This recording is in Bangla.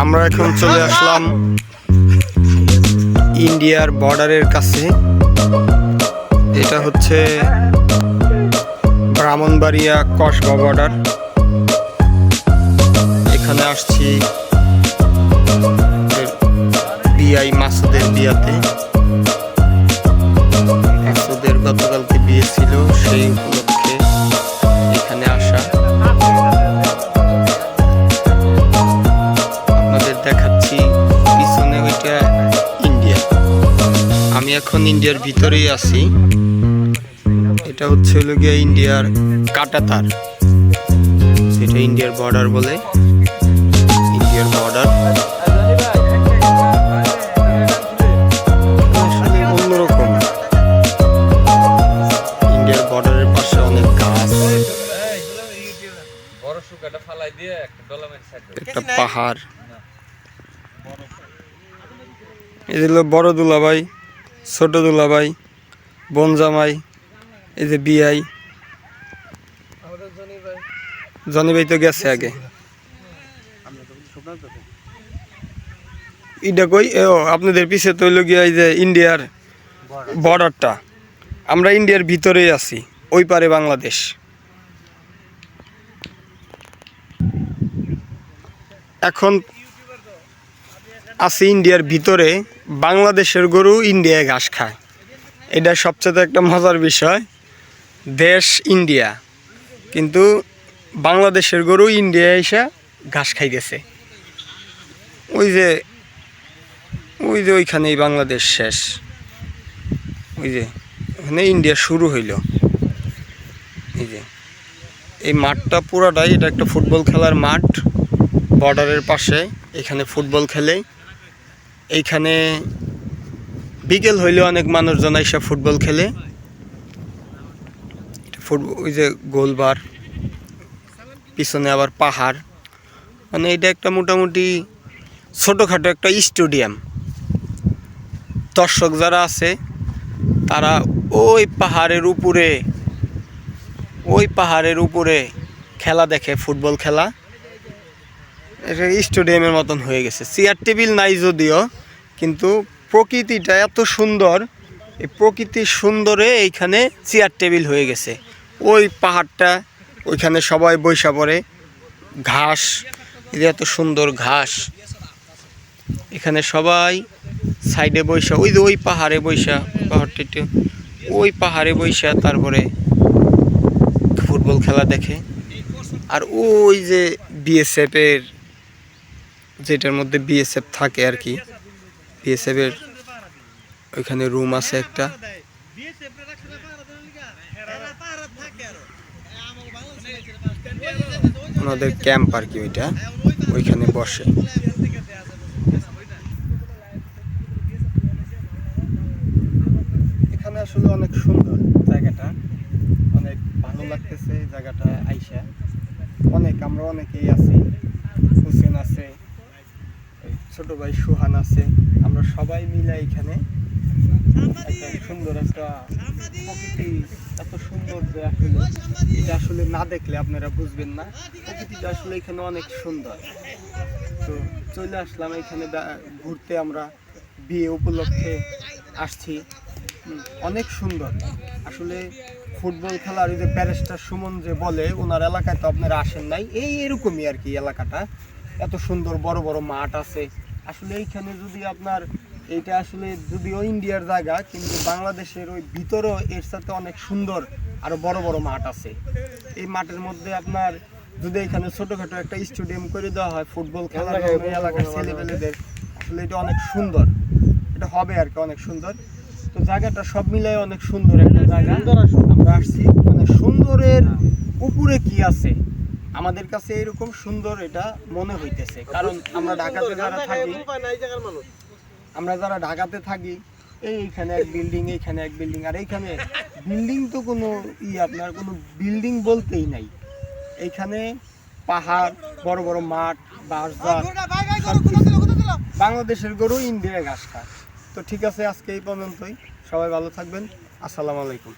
আমরা এখন চলে আসলাম ইন্ডিয়ার বর্ডারের কাছে। এটা হচ্ছে ব্রাহ্মণবাড়িয়া কসবা বর্ডার। এখানে আসছি বিআই মাসুদের বিয়াতে। মাসুদের গতকালকে বিয়ে ছিল, সেই উপলক্ষে এখানে আসা। আপনাদের দেখাচ্ছি পিছনে, ওইটা ইন্ডিয়া। আমি এখন ইন্ডিয়ার ভিতরেই আছি। এটা হচ্ছে হলো গিয়ে ইন্ডিয়ার কাটাতার, সেটা ইন্ডিয়ার বর্ডার বলে। ইন্ডিয়ার বর্ডার অন্যরকম। ইন্ডিয়ার বর্ডারের পাশে অনেক গাছ, একটা পাহাড়। এই যে বড় দুলাভাই, ছোট দুলাভাই, বনজামাই, এই যে বিআই। জনি ভাই তো গেছে আগে। এটা কই আপনাদের পিছে তো হইলো গিয়া এই যে ইন্ডিয়ার বর্ডারটা। আমরা ইন্ডিয়ার ভিতরেই আছি, ওই পারে বাংলাদেশ। এখন আছি ইন্ডিয়ার ভিতরে। বাংলাদেশের গরু ইন্ডিয়ায় ঘাস খায়, এটা সবচেয়ে একটা মজার বিষয়। দেশ ইন্ডিয়া, কিন্তু বাংলাদেশের গরু ইন্ডিয়ায় এসে ঘাস খাইতেছে। ওই যে ওইখানেই বাংলাদেশ শেষ, ওই যে ওখানে ইন্ডিয়া শুরু হইল। এই যে এই মাঠটা পুরাটাই, এটা একটা ফুটবল খেলার মাঠ। বর্ডারের পাশে এখানে ফুটবল খেলে। এইখানে বিকেল হইলে অনেক মানুষজন এসে ফুটবল খেলে। ওই যে গোলবার, পিছনে আবার পাহাড়। মানে এটা একটা মোটামুটি ছোটোখাটো একটা স্টেডিয়াম। দর্শক যারা আছে তারা ওই পাহাড়ের উপরে খেলা দেখে, ফুটবল খেলা। এটা স্টেডিয়ামের মতন হয়ে গেছে। চেয়ার টেবিল নাই যদিও, কিন্তু প্রকৃতিটা এত সুন্দর। এই প্রকৃতির সুন্দরে এইখানে চেয়ার টেবিল হয়ে গেছে। ওই পাহাড়টা, ওইখানে সবাই বৈশা পড়ে। ঘাস, এটা এত সুন্দর ঘাস। এখানে সবাই সাইডে বৈশা, ওই যে ওই পাহাড়ে বৈশা, পাহাড়টা ওই পাহাড়ে বৈশা তারপরে ফুটবল খেলা দেখে। আর ওই যে বিএসএফের, যেটার মধ্যে বিএসএফ থাকে আর কি, বিএসএফের ওইখানে রুম আছে একটা। ওনাদের ক্যাম্প আর কি, ওইটা ওইখানে বসে। এখানে আসলে অনেক সুন্দর জায়গাটা, অনেক ভালো লাগতেছে জায়গাটা আইসা। আমরা অনেকেই আছি, হুসেন আছে, ছোট ভাই সুহান আছে। আমরা সবাই মিলে এখানে সুন্দর একটা প্রকৃতি, এত সুন্দর যে আসলে এটা আসলে না দেখলে আপনারা বুঝবেন না। প্রকৃতিটা আসলে এখানে অনেক সুন্দর। তো চলে আসলাম এখানে ঘুরতে। আমরা বিয়ে উপলক্ষে আসছি। অনেক সুন্দর আসলে ফুটবল খেলার। ওই যে ব্যারিস্টার সুমন যে বলে, ওনার এলাকায় তো আপনারা আসেন নাই। এরকমই আর কি এলাকাটা। এত সুন্দর বড় বড় মাঠ আছে আসলে এইখানে। যদি আপনার এইটা আসলে যদিও ইন্ডিয়ার জায়গা, কিন্তু বাংলাদেশের ওই ভিতরেও এর সাথে অনেক সুন্দর আরো বড় বড় মাঠ আছে। এই মাঠের মধ্যে আপনার যদি এখানে ছোটখাটো একটা স্টেডিয়াম করে দেওয়া হয় ফুটবল খেলার এলাকার ছেলেপেলেদের, আসলে এটা অনেক সুন্দর। এটা হবে আর কি, অনেক সুন্দর। তো জায়গাটা সব মিলাই অনেক সুন্দর একটা জায়গা। আমরা আসছি, মানে সুন্দরের উপরে কি আছে আমাদের কাছে এরকম সুন্দর এটা মনে হইতেছে। কারণ আমরা ঢাকাতে যারা থাকি, এইখানে এক বিল্ডিং, এইখানে এক বিল্ডিং, আর এইখানে বিল্ডিং তো কোনো আপনার কোনো বিল্ডিং বলতেই নাই। এইখানে পাহাড়, বড় বড় মাঠ, বাঁশঝাড়। বাংলাদেশের গরু ইন্ডিয়ায় ঘাস খায়। তো ঠিক আছে, আজকে এই পর্যন্তই। সবাই ভালো থাকবেন। আসসালামু আলাইকুম।